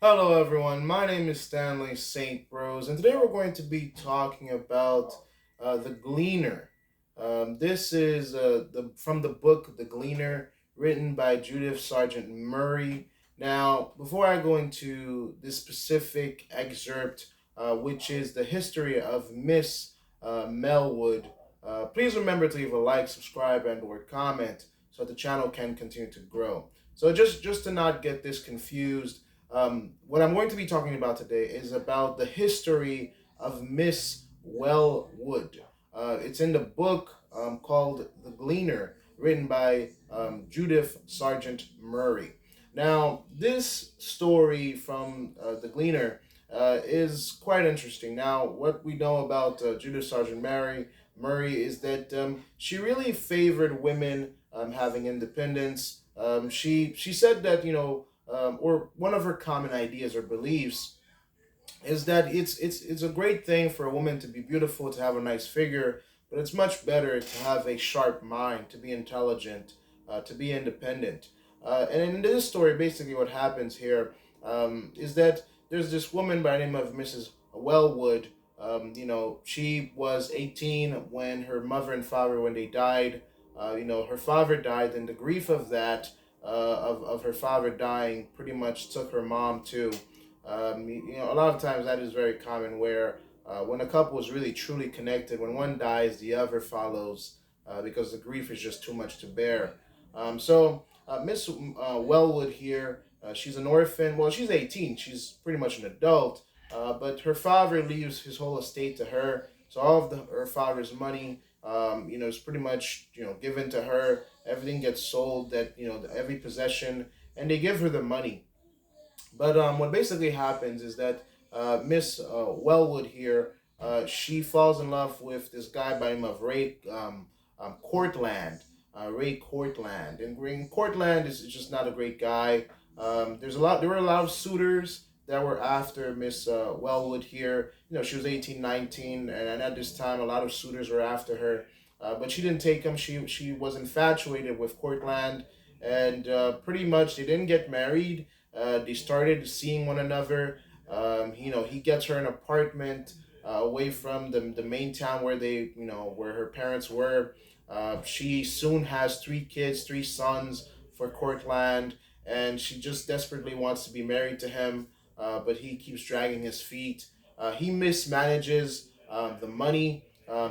Hello, everyone. My name is Stanley St. Rose, and today we're going to be talking about the Gleaner. This is from the book The Gleaner, written by Judith Sargent Murray. Now, before I go into this specific excerpt, which is the history of Miss Melwood, please remember to leave a like, subscribe, and/or comment so the channel can continue to grow. So, just to not get this confused. What I'm going to be talking about today is about the history of Miss Wellwood. It's in the book called The Gleaner, written by Judith Sargent Murray. Now, this story from The Gleaner is quite interesting. Now, what we know about Judith Sargent Murray is that she really favored women having independence. She said that or one of her common ideas or beliefs is that it's a great thing for a woman to be beautiful, to have a nice figure, but it's much better to have a sharp mind, to be intelligent, to be independent. And in this story, basically what happens here is that there's this woman by the name of Mrs. Wellwood. She was 18 when her mother and father, when they died. Her father died, and the grief of that, of her father dying, pretty much took her mom too. A lot of times that is very common where when a couple is really truly connected, when one dies, the other follows because the grief is just too much to bear. Miss Wellwood here, she's an orphan. Well, she's 18. She's pretty much an adult. But her father leaves his whole estate to her. So all of her father's money, is pretty much, given to her. Everything gets sold, that, every possession, and they give her the money. But what basically happens is that Miss Wellwood here, she falls in love with this guy by the name of Courtland. Ray Courtland, and Ray Courtland is just not a great guy. There were a lot of suitors that were after Miss Wellwood here. She was 18, 19, and at this time, a lot of suitors were after her. But she didn't take them. She was infatuated with Courtland, and pretty much they didn't get married. They started seeing one another. He gets her an apartment away from the main town where where her parents were. She soon has three kids, three sons for Courtland, and she just desperately wants to be married to him, but he keeps dragging his feet. He mismanages the money.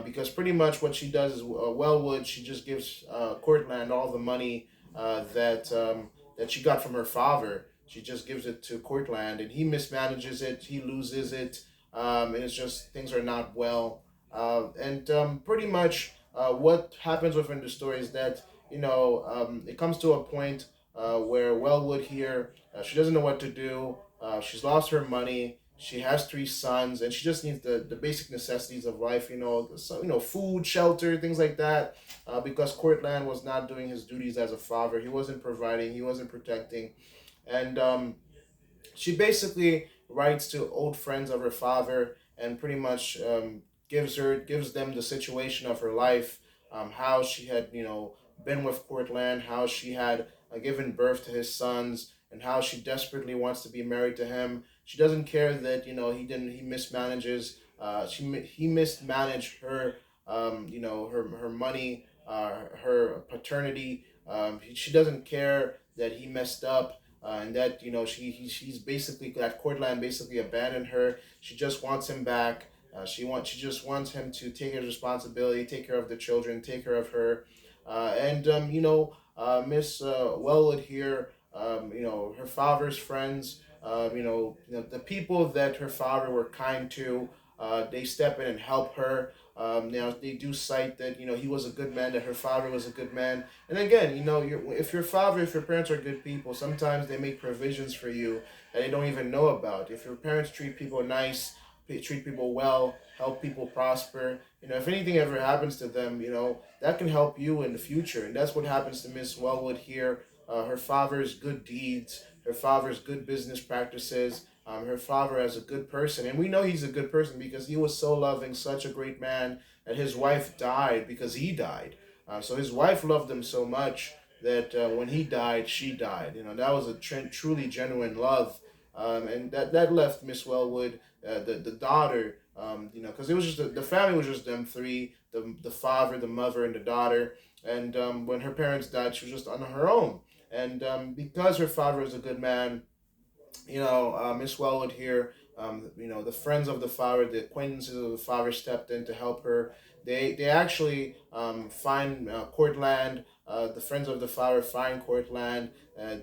Because pretty much what she does is Wellwood, she just gives Courtland all the money that she got from her father. She just gives it to Courtland, and he mismanages it. He loses it, and it's just things are not well. And Pretty much what happens within the story is that it comes to a point where Wellwood here, she doesn't know what to do. She's lost her money. She has three sons, and she just needs the basic necessities of life. Food, shelter, things like that. Because Courtland was not doing his duties as a father. He wasn't providing. He wasn't protecting, and she basically writes to old friends of her father and pretty much gives them the situation of her life, how she had been with Courtland, how she had given birth to his sons, and how she desperately wants to be married to him. She doesn't care that he mismanages. He mismanaged her, her money, her paternity. She doesn't care that he messed up, and that she's basically, that Courtland basically abandoned her. She just wants him back. She just wants him to take his responsibility, take care of the children, take care of her, and Miss Wellwood here, her father's friends, the people that her father were kind to, they step in and help her. Now they do cite that he was a good man, that her father was a good man, and again, if your parents are good people, sometimes they make provisions for you that you don't even know about. If your parents treat people nice, treat people well, help people prosper, if anything ever happens to them, that can help you in the future, and that's what happens to Miss Wellwood here. Her father's good deeds, her father's good business practices, her father as a good person. And we know he's a good person because he was so loving, such a great man, that his wife died because he died. So his wife loved him so much that when he died, she died. That was a truly genuine love. and that left Miss Wellwood, the daughter, because it was just the family was just them three, the father, the mother, and the daughter. And when her parents died, she was just on her own. And because her father was a good man, Miss Wellwood here, the friends of the father, the acquaintances of the father stepped in to help her. They actually find Courtland. The friends of the father find Courtland.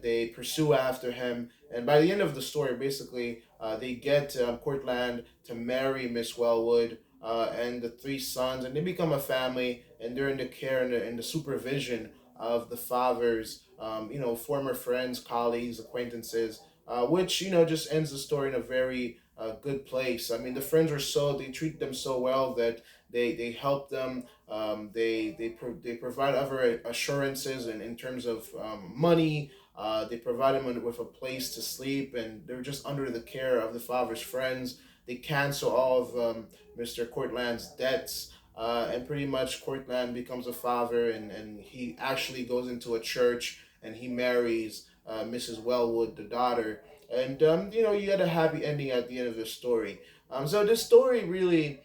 They pursue after him, and by the end of the story, basically, they get Courtland to marry Miss Wellwood. And the three sons, and they become a family, and they're in the care and the supervision of the father's, former friends, colleagues, acquaintances, which just ends the story in a very good place. I mean, the friends are they treat them so well that they help them. They provide other assurances in terms of money. They provide them with a place to sleep, and they're just under the care of the father's friends. They cancel all of Mr. Courtland's debts. And pretty much Courtland becomes a father, and he actually goes into a church and he marries Mrs. Wellwood, the daughter, and you get a happy ending at the end of the story. So this story really,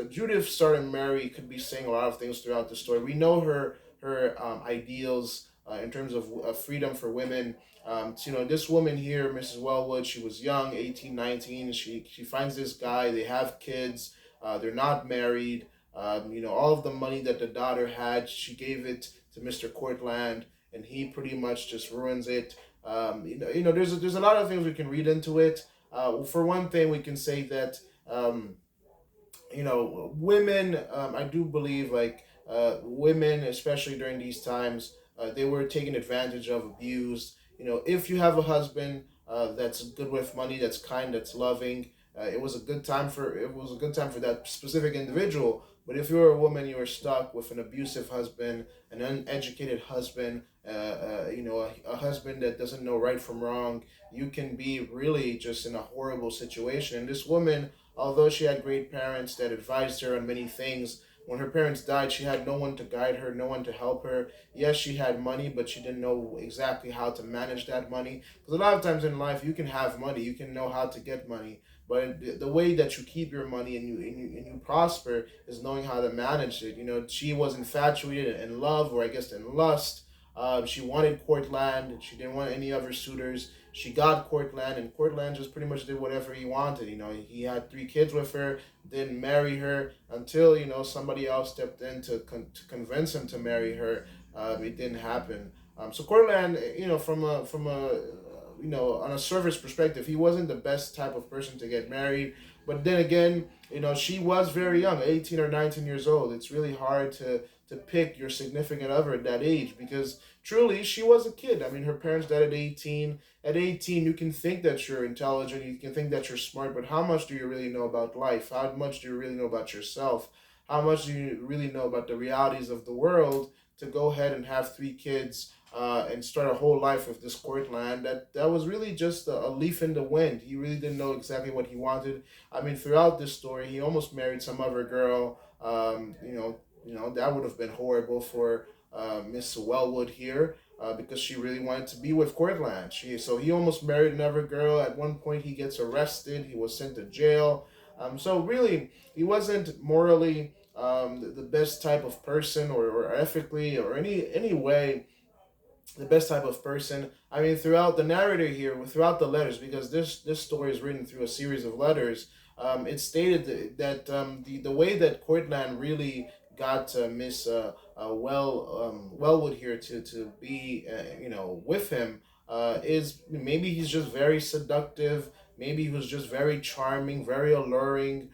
Judith Sargent Mary could be saying a lot of things throughout the story. We know her ideals in terms of freedom for women. This woman here, Mrs. Wellwood, she was young, 18, 19. She finds this guy. They have kids. They're not married. All of the money that the daughter had, she gave it to Mr. Courtland, and he pretty much just ruins it. There's a lot of things we can read into it. For one thing, we can say that women. I do believe like women, especially during these times, they were taken advantage of, abused. If you have a husband that's good with money, that's kind, that's loving, it was a good time for that specific individual. But if you're a woman, you are stuck with an abusive husband, an uneducated husband, a husband that doesn't know right from wrong. You can be really just in a horrible situation. And this woman, although she had great parents that advised her on many things, when her parents died, she had no one to guide her, no one to help her. Yes, she had money, but she didn't know exactly how to manage that money. Because a lot of times in life, you can have money, you can know how to get money, but the way that you keep your money and you prosper is knowing how to manage it. She was infatuated in love, or I guess in lust. She wanted Courtland. She didn't want any other suitors. She got Courtland, and Courtland just pretty much did whatever he wanted. He had three kids with her, didn't marry her until somebody else stepped in to convince him to marry her. It didn't happen. So Courtland, on a surface perspective, he wasn't the best type of person to get married. But then again, she was very young, 18 or 19 years old. It's really hard to pick your significant other at that age, because truly she was a kid. I mean, her parents died at 18. At 18, you can think that you're intelligent, you can think that you're smart, but how much do you really know about life? How much do you really know about yourself? How much do you really know about the realities of the world to go ahead and have three kids and start a whole life with this Courtland? That was really just a leaf in the wind. He really didn't know exactly what he wanted. I mean, throughout this story, he almost married some other girl. That would have been horrible for Miss Wellwood here. Because she really wanted to be with Courtland. So he almost married another girl. At one point, he gets arrested. He was sent to jail. So really, he wasn't morally the best type of person, or ethically, or any way the best type of person. I mean, throughout the narrator here, throughout the letters, because this story is written through a series of letters. It stated that the way that Courtland really got Miss Wellwood here to be with him is maybe he's just very seductive. Maybe he was just very charming, very alluring.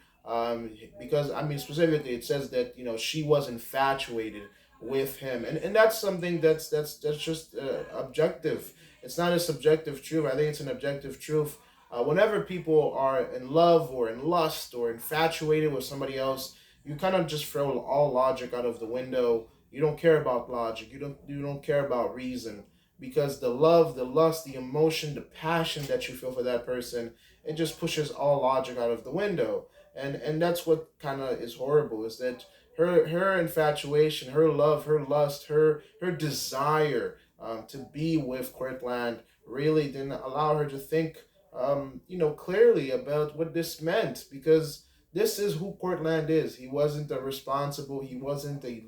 Because I mean, specifically, it says that she was infatuated with him, and that's something that's just objective. It's not a subjective truth. I think it's an objective truth. Whenever people are in love or in lust or infatuated with somebody else, you kind of just throw all logic out of the window. You don't care about logic. You don't care about reason, because the love, the lust, the emotion, the passion that you feel for that person, it just pushes all logic out of the window. And that's what kind of is horrible, is that her infatuation, her love, her lust, her desire to be with Courtland really didn't allow her to think, clearly about what this meant, because this is who Cortland is. He wasn't he wasn't a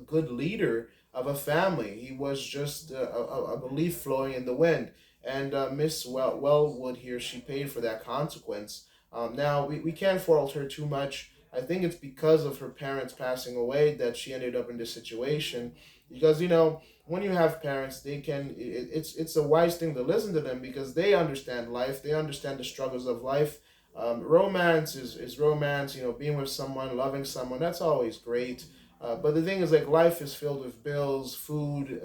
good leader of a family. He was just a leaf flowing in the wind. And Miss Wellwood here, she paid for that consequence. Now, we can't fault her too much. I think it's because of her parents passing away that she ended up in this situation. Because, when you have parents, it's a wise thing to listen to them, because they understand life, they understand the struggles of life. Romance is romance, being with someone, loving someone, that's always great. But the thing is, like, life is filled with bills, food,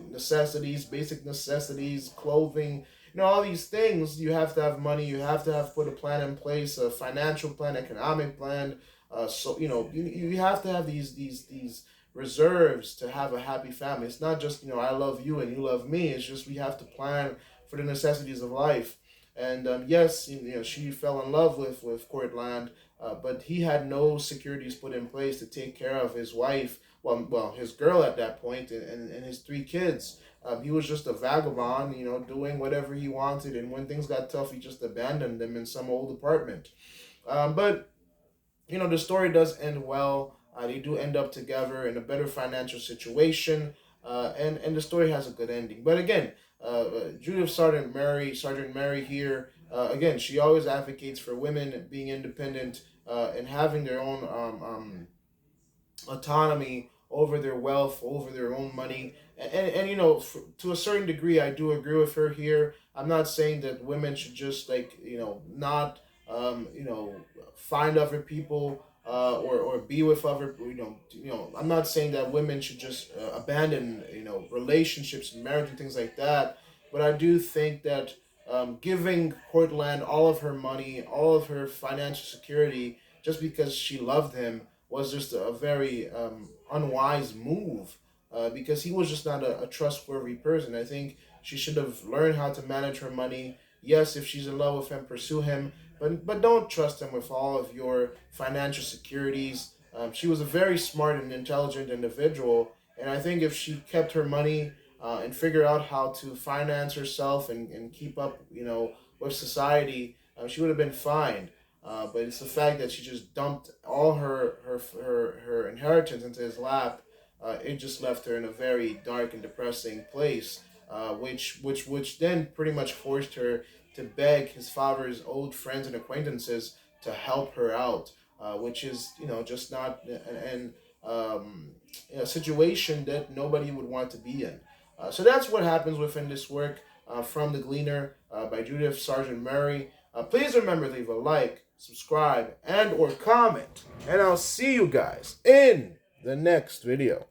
necessities, basic necessities, clothing, all these things. You have to have money, you have to have put a plan in place, a financial plan, economic plan. So you have to have these reserves to have a happy family. It's not just, I love you and you love me. It's just we have to plan for the necessities of life. And yes, she fell in love with Cortland, but he had no securities put in place to take care of his wife, his girl at that point, and his three kids. He was just a vagabond, doing whatever he wanted, and when things got tough, he just abandoned them in some old apartment. But the story does end well. They do end up together in a better financial situation, and the story has a good ending. But again, Judith Sargent Mary here, again, she always advocates for women being independent and having their own autonomy over their wealth, over their own money. And to a certain degree, I do agree with her here. I'm not saying that women should just, like, not, find other people, or be with other, I'm not saying that women should just abandon, relationships and marriage and things like that. But I do think that giving Cortland all of her money, all of her financial security, just because she loved him, was just a very unwise move, because he was just not a trustworthy person. I think she should have learned how to manage her money. Yes, if she's in love with him, pursue him, but don't trust him with all of your financial securities. She was a very smart and intelligent individual, and I think if she kept her money and figured out how to finance herself and keep up, with society, she would have been fine. But it's the fact that she just dumped all her inheritance into his lap. It just left her in a very dark and depressing place, which then pretty much forced her to beg his father's old friends and acquaintances to help her out, which is, just not a situation that nobody would want to be in. So that's what happens within this work, from The Gleaner, by Judith Sargent Murray. Please remember to leave a like, subscribe, and or comment. And I'll see you guys in the next video.